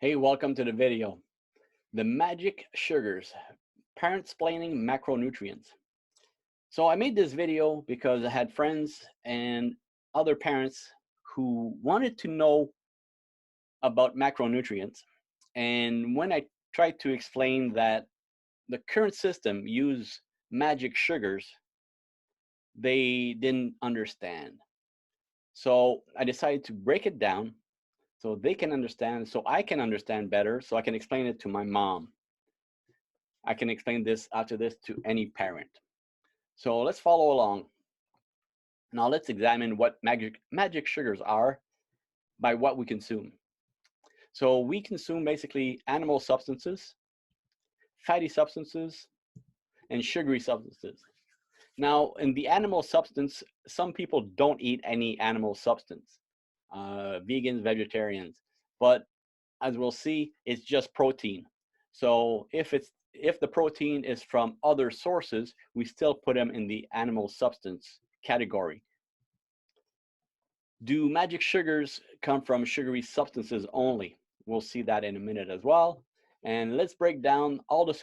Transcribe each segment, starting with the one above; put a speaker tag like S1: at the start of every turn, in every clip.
S1: Hey, welcome to the video. The magic sugars, parent-splaining macronutrients. So I made this video because I had friends and other parents who wanted to know about macronutrients. And when I tried to explain that the current system use magic sugars, they didn't understand. So I decided to break it down so they can understand, so I can understand better, so I can explain it to my mom. I can explain this after this to any parent. So let's follow along. Now let's examine what magic sugars are by what we consume. So we consume basically animal substances, fatty substances, and sugary substances. Now in the animal substance, some people don't eat any animal substance, vegans, vegetarians, but as we'll see, it's just protein. So if the protein is from other sources, we still put them in the animal substance category. Do magic sugars come from sugary substances only? We'll see that in a minute as well. And let's break down all the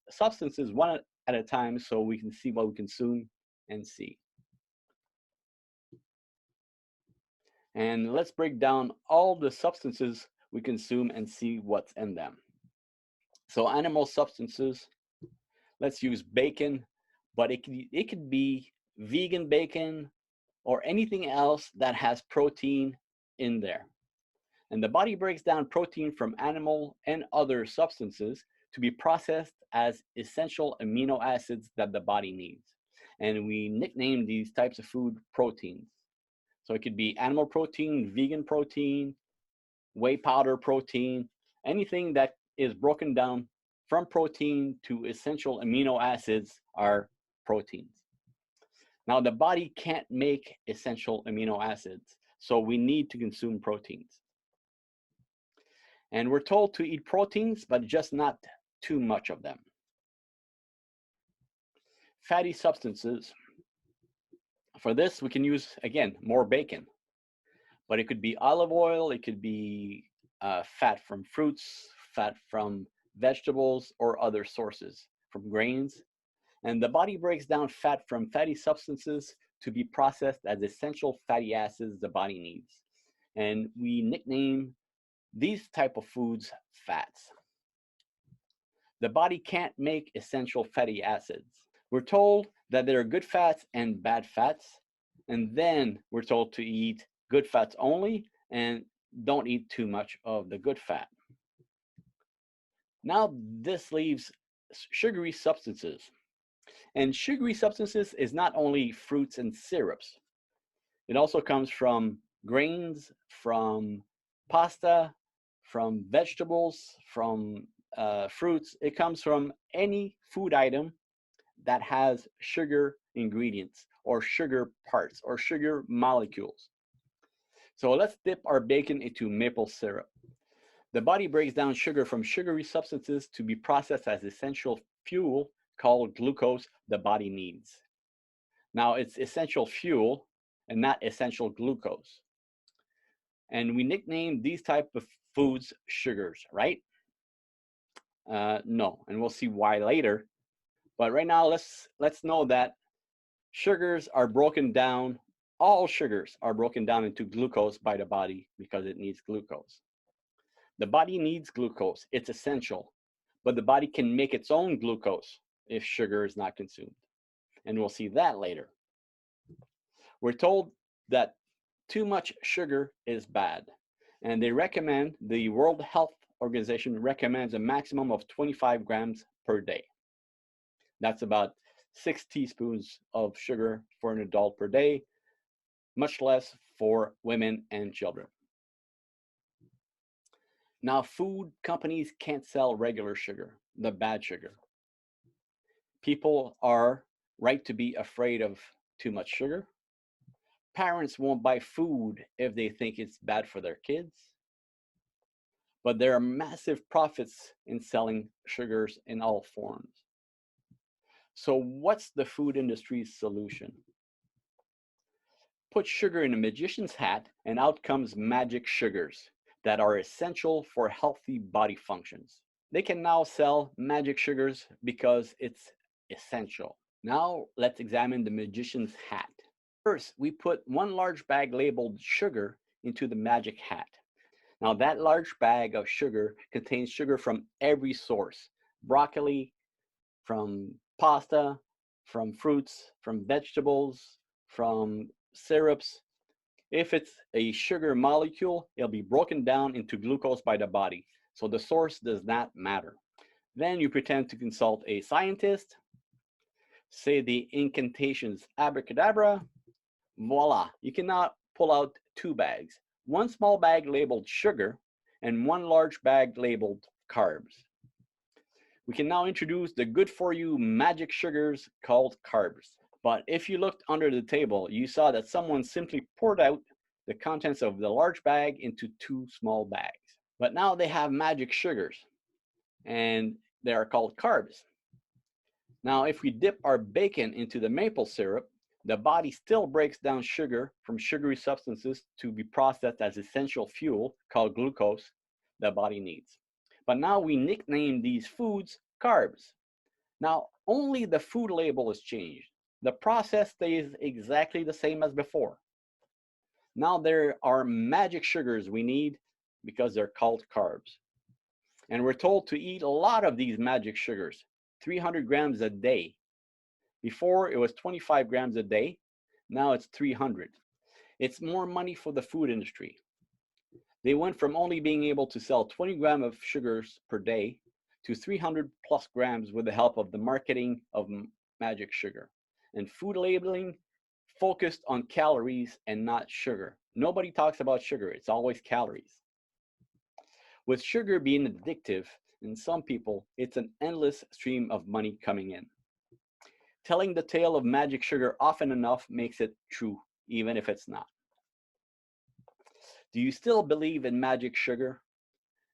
S1: substances one at a time so we can see what we consume and see. And let's break down all the substances we consume and see what's in them. So animal substances, let's use bacon, but it could be vegan bacon or anything else that has protein in there. And the body breaks down protein from animal and other substances to be processed as essential amino acids that the body needs. And we nickname these types of food proteins. So it could be animal protein, vegan protein, whey powder protein, anything that is broken down from protein to essential amino acids are proteins. Now, the body can't make essential amino acids, so we need to consume proteins. And we're told to eat proteins, but just not too much of them. Fatty substances. For this, we can use, again, more bacon. But it could be olive oil, it could be fat from fruits, fat from vegetables, or other sources, from grains. And the body breaks down fat from fatty substances to be processed as essential fatty acids the body needs. And we nickname these type of foods fats. The body can't make essential fatty acids. We're told that there are good fats and bad fats, and then we're told to eat good fats only and don't eat too much of the good fat. Now this leaves sugary substances. And sugary substances is not only fruits and syrups. It also comes from grains, from pasta, from vegetables, from fruits. It comes from any food item that has sugar ingredients or sugar parts or sugar molecules. So let's dip our bacon into maple syrup. The body breaks down sugar from sugary substances to be processed as essential fuel called glucose the body needs. Now it's essential fuel and not essential glucose. And we nickname these type of foods sugars, right? No, and we'll see why later. But right now, let's know that sugars are broken down. All sugars are broken down into glucose by the body because it needs glucose. The body needs glucose. It's essential. But the body can make its own glucose if sugar is not consumed. And we'll see that later. We're told that too much sugar is bad. And they recommend, the World Health Organization recommends a maximum of 25 grams per day. That's about 6 teaspoons of sugar for an adult per day, much less for women and children. Now, food companies can't sell regular sugar, the bad sugar. People are right to be afraid of too much sugar. Parents won't buy food if they think it's bad for their kids. But there are massive profits in selling sugars in all forms. So what's the food industry's solution? Put sugar in a magician's hat and out comes magic sugars. that are essential for healthy body functions. They can now sell magic sugars because it's essential. Now let's examine the magician's hat. First, we put one large bag labeled sugar into the magic hat. Now that large bag of sugar contains sugar from every source: broccoli, from pasta, from fruits, from vegetables, from syrups. If it's a sugar molecule, it'll be broken down into glucose by the body, so the source does not matter. Then you pretend to consult a scientist, say the incantations abracadabra, voila, you can now pull out two bags. One small bag labeled sugar and one large bag labeled carbs. We can now introduce the good for you magic sugars called carbs. But if you looked under the table, you saw that someone simply poured out the contents of the large bag into two small bags. But now they have magic sugars, and they are called carbs. Now, if we dip our bacon into the maple syrup, the body still breaks down sugar from sugary substances to be processed as essential fuel called glucose the body needs. But now we nickname these foods carbs. Now, only the food label is changed. The process stays exactly the same as before. Now there are magic sugars we need because they're called carbs. And we're told to eat a lot of these magic sugars, 300 grams a day. Before it was 25 grams a day, now it's 300. It's more money for the food industry. They went from only being able to sell 20 grams of sugars per day to 300 plus grams with the help of the marketing of magic sugar. And food labeling focused on calories and not sugar. Nobody talks about sugar, it's always calories. With sugar being addictive, in some people, it's an endless stream of money coming in. Telling the tale of magic sugar often enough makes it true, even if it's not. Do you still believe in magic sugar?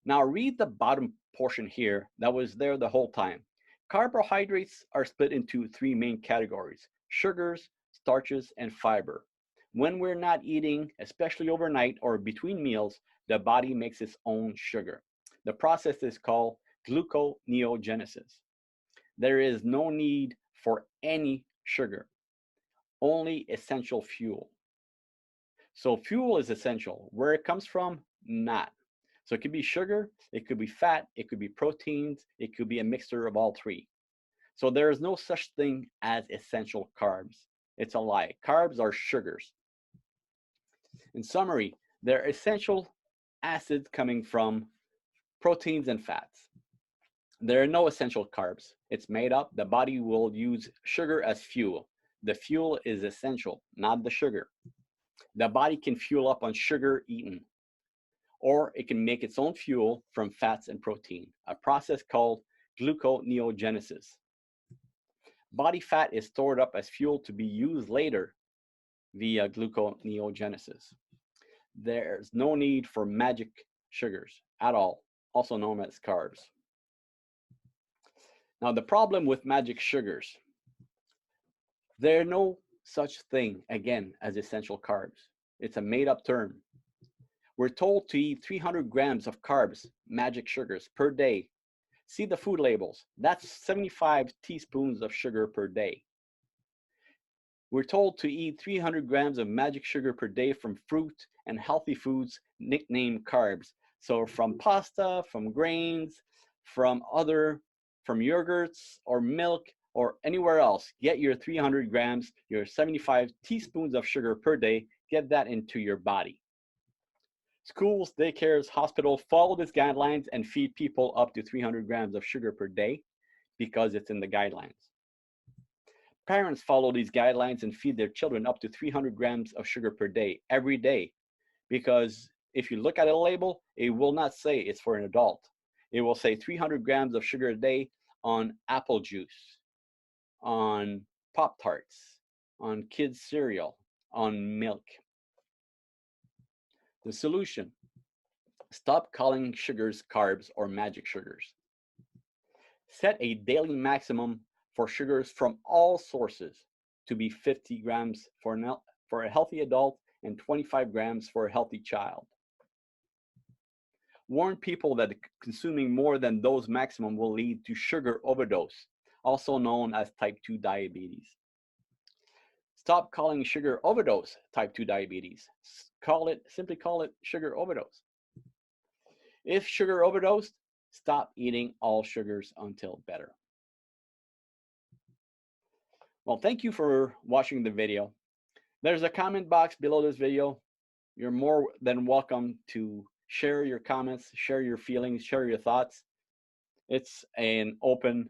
S1: Now read the bottom portion here that was there the whole time. Carbohydrates are split into three main categories: sugars, starches, and fiber. When we're not eating, especially overnight or between meals, the body makes its own sugar. The process is called gluconeogenesis. There is no need for any sugar, only essential fuel. So fuel is essential. Where it comes from, not. So it could be sugar, it could be fat, it could be proteins, it could be a mixture of all three. So there is no such thing as essential carbs. It's a lie. Carbs are sugars. In summary, they're essential acids coming from proteins and fats. There are no essential carbs. It's made up. The body will use sugar as fuel. The fuel is essential, not the sugar. The body can fuel up on sugar eaten, or it can make its own fuel from fats and protein, a process called gluconeogenesis. Body fat is stored up as fuel to be used later via gluconeogenesis. There's no need for magic sugars at all, also known as carbs. Now, the problem with magic sugars, there's no such thing, again, as essential carbs. It's a made-up term. We're told to eat 300 grams of carbs, magic sugars, per day. See the food labels. That's 75 teaspoons of sugar per day. We're told to eat 300 grams of magic sugar per day from fruit and healthy foods nicknamed carbs. So from pasta, from grains, from yogurts or milk or anywhere else, get your 300 grams, your 75 teaspoons of sugar per day, get that into your body. Schools, daycares, hospitals follow these guidelines and feed people up to 300 grams of sugar per day because it's in the guidelines. Parents follow these guidelines and feed their children up to 300 grams of sugar per day, every day, because if you look at a label, it will not say it's for an adult. It will say 300 grams of sugar a day on apple juice, on Pop-Tarts, on kids' cereal, on milk. The solution: stop calling sugars carbs or magic sugars. Set a daily maximum for sugars from all sources to be 50 grams for a healthy adult and 25 grams for a healthy child. warn people that consuming more than dose maximum will lead to sugar overdose, also known as type 2 diabetes. Stop calling sugar overdose type 2 diabetes. Simply call it sugar overdose. If sugar overdosed, stop eating all sugars until better. Well, thank you for watching the video. There's a comment box below this video. You're more than welcome to share your comments, share your feelings, share your thoughts. It's an open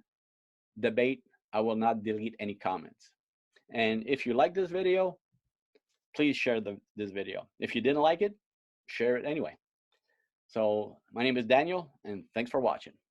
S1: debate. I will not delete any comments. And if you like this video, please share this video. If you didn't like it, share it anyway. So my name is Daniel, and thanks for watching.